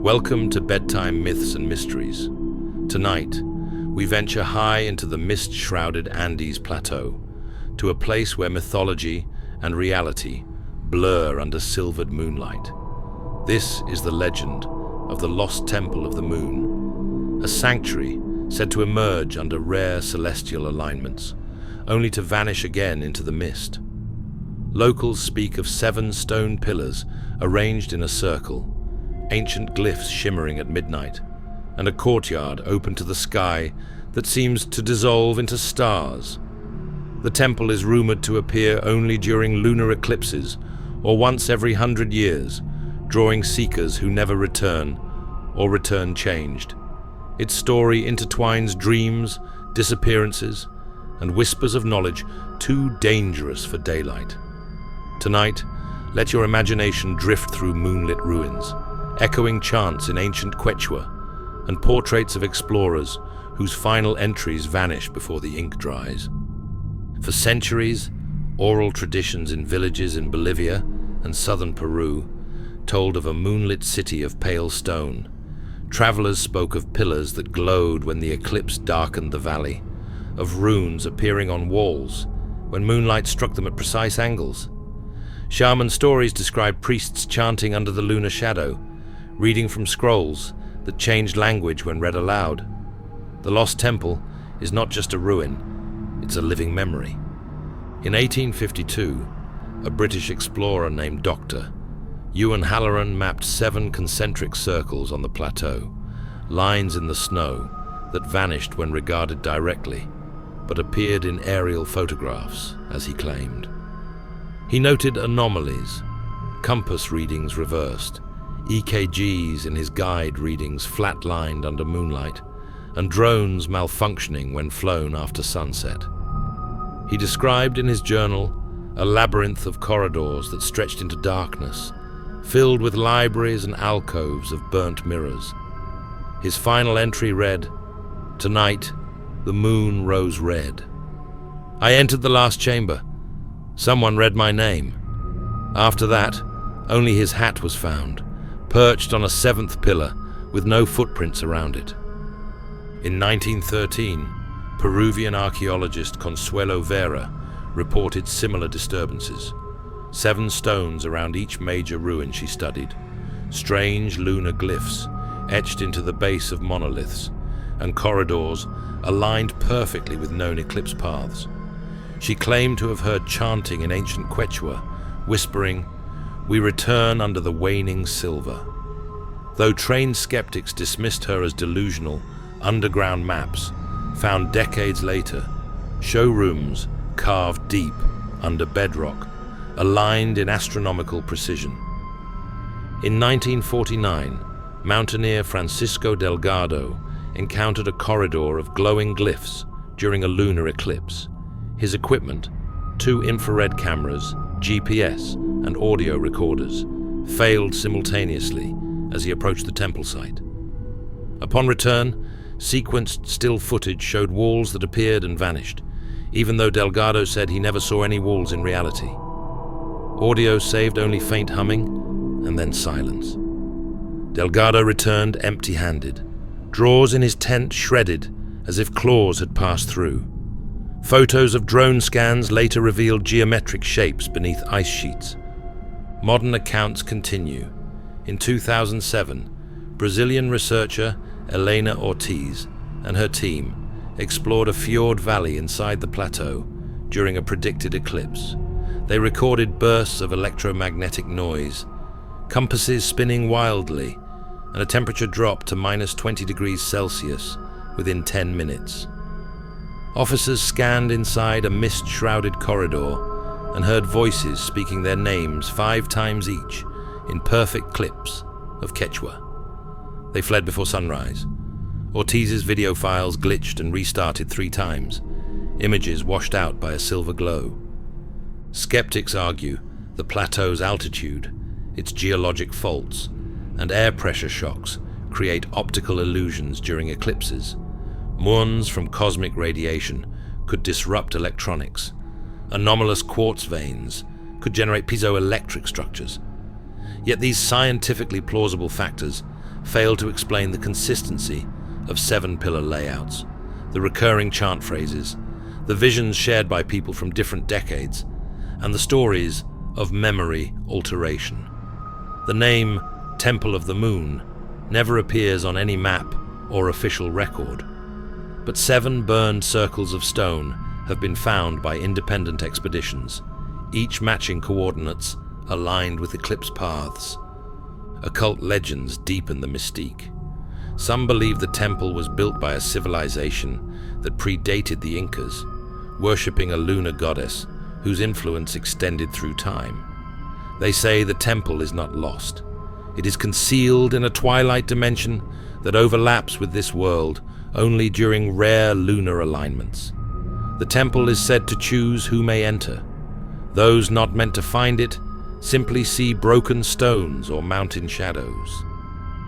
Welcome to Bedtime Myths and Mysteries. Tonight, we venture high into the mist-shrouded Andes Plateau, to a place where mythology and reality blur under silvered moonlight. This is the legend of the Lost Temple of the Moon, a sanctuary said to emerge under rare celestial alignments, only to vanish again into the mist. Locals speak of 7 stone pillars arranged in a circle, ancient glyphs shimmering at midnight, and a courtyard open to the sky that seems to dissolve into stars. The temple is rumored to appear only during lunar eclipses or once every 100 years, drawing seekers who never return or return changed. Its story intertwines dreams, disappearances, and whispers of knowledge too dangerous for daylight. Tonight, let your imagination drift through moonlit ruins, echoing chants in ancient Quechua and portraits of explorers whose final entries vanish before the ink dries. For centuries, oral traditions in villages in Bolivia and southern Peru told of a moonlit city of pale stone. Travelers spoke of pillars that glowed when the eclipse darkened the valley, of runes appearing on walls when moonlight struck them at precise angles. Shaman stories describe priests chanting under the lunar shadow, reading from scrolls that changed language when read aloud. The Lost Temple is not just a ruin, it's a living memory. In 1852, a British explorer named Dr. Ewan Halloran mapped 7 concentric circles on the plateau, lines in the snow that vanished when regarded directly, but appeared in aerial photographs, as he claimed. He noted anomalies, compass readings reversed, EKGs in his guide readings flatlined under moonlight, and drones malfunctioning when flown after sunset. He described in his journal a labyrinth of corridors that stretched into darkness, filled with libraries and alcoves of burnt mirrors. His final entry read, "Tonight, the moon rose red. I entered the last chamber. Someone read my name. After that, only his hat was found, perched on a 7th pillar with no footprints around it." In 1913, Peruvian archaeologist Consuelo Vera reported similar disturbances. 7 stones around each major ruin she studied, strange lunar glyphs etched into the base of monoliths, and corridors aligned perfectly with known eclipse paths. She claimed to have heard chanting in ancient Quechua, whispering, "We return under the waning silver." Though trained skeptics dismissed her as delusional, underground maps, found decades later, show rooms carved deep under bedrock, aligned in astronomical precision. In 1949, mountaineer Francisco Delgado encountered a corridor of glowing glyphs during a lunar eclipse. His equipment, 2 infrared cameras, GPS, and audio recorders, failed simultaneously as he approached the temple site. Upon return, sequenced still footage showed walls that appeared and vanished, even though Delgado said he never saw any walls in reality. Audio saved only faint humming, and then silence. Delgado returned empty-handed, drawers in his tent shredded as if claws had passed through. Photos of drone scans later revealed geometric shapes beneath ice sheets. Modern accounts continue. In 2007, Brazilian researcher Helena Ortiz and her team explored a fjord valley inside the plateau during a predicted eclipse. They recorded bursts of electromagnetic noise, compasses spinning wildly, and a temperature drop to -20 degrees Celsius within 10 minutes. Officers scanned inside a mist-shrouded corridor and heard voices speaking their names 5 times each in perfect clips of Quechua. They fled before sunrise. Ortiz's video files glitched and restarted 3 times, images washed out by a silver glow. Skeptics argue the plateau's altitude, its geologic faults, and air pressure shocks create optical illusions during eclipses. Muons from cosmic radiation could disrupt electronics. Anomalous quartz veins could generate piezoelectric structures. Yet these scientifically plausible factors fail to explain the consistency of seven-pillar layouts, the recurring chant phrases, the visions shared by people from different decades, and the stories of memory alteration. The name Temple of the Moon never appears on any map or official record, but 7 burned circles of stone have been found by independent expeditions, each matching coordinates aligned with eclipse paths. Occult legends deepen the mystique. Some believe the temple was built by a civilization that predated the Incas, worshipping a lunar goddess whose influence extended through time. They say the temple is not lost. It is concealed in a twilight dimension that overlaps with this world only during rare lunar alignments. The temple is said to choose who may enter. Those not meant to find it simply see broken stones or mountain shadows.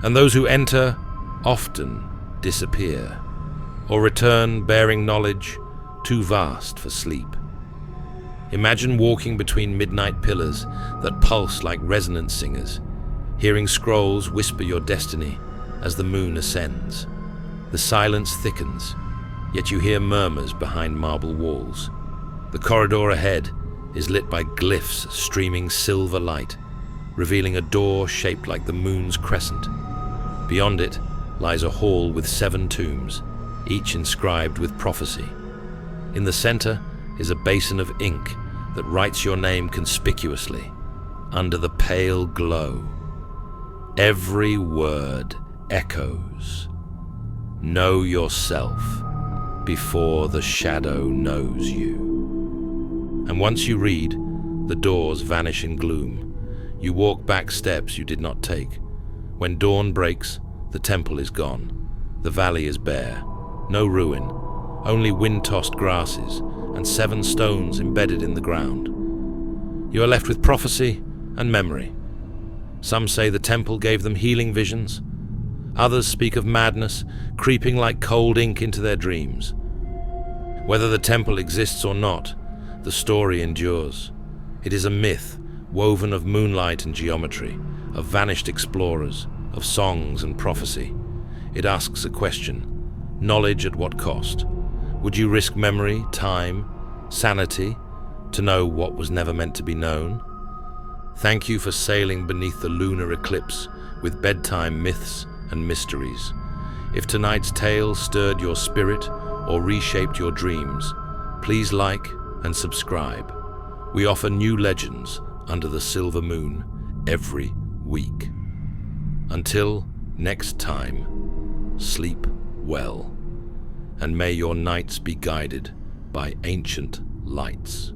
And those who enter often disappear, or return bearing knowledge too vast for sleep. Imagine walking between midnight pillars that pulse like resonance singers, hearing scrolls whisper your destiny as the moon ascends. The silence thickens, yet you hear murmurs behind marble walls. The corridor ahead is lit by glyphs streaming silver light, revealing a door shaped like the moon's crescent. Beyond it lies a hall with 7 tombs, each inscribed with prophecy. In the center is a basin of ink that writes your name conspicuously under the pale glow. Every word echoes. Know yourself before the shadow knows you. And once you read, the doors vanish in gloom. You walk back steps you did not take. When dawn breaks, the temple is gone. The valley is bare. No ruin, only wind-tossed grasses and 7 stones embedded in the ground. You are left with prophecy and memory. Some say the temple gave them healing visions. Others speak of madness creeping like cold ink into their dreams. Whether the temple exists or not, the story endures. It is a myth woven of moonlight and geometry, of vanished explorers, of songs and prophecy. It asks a question: knowledge at what cost? Would you risk memory, time, sanity to know what was never meant to be known? Thank you for sailing beneath the lunar eclipse with Bedtime Myths and Mysteries. If tonight's tale stirred your spirit or reshaped your dreams, please like and subscribe. We offer new legends under the silver moon every week. Until next time, sleep well, and may your nights be guided by ancient lights.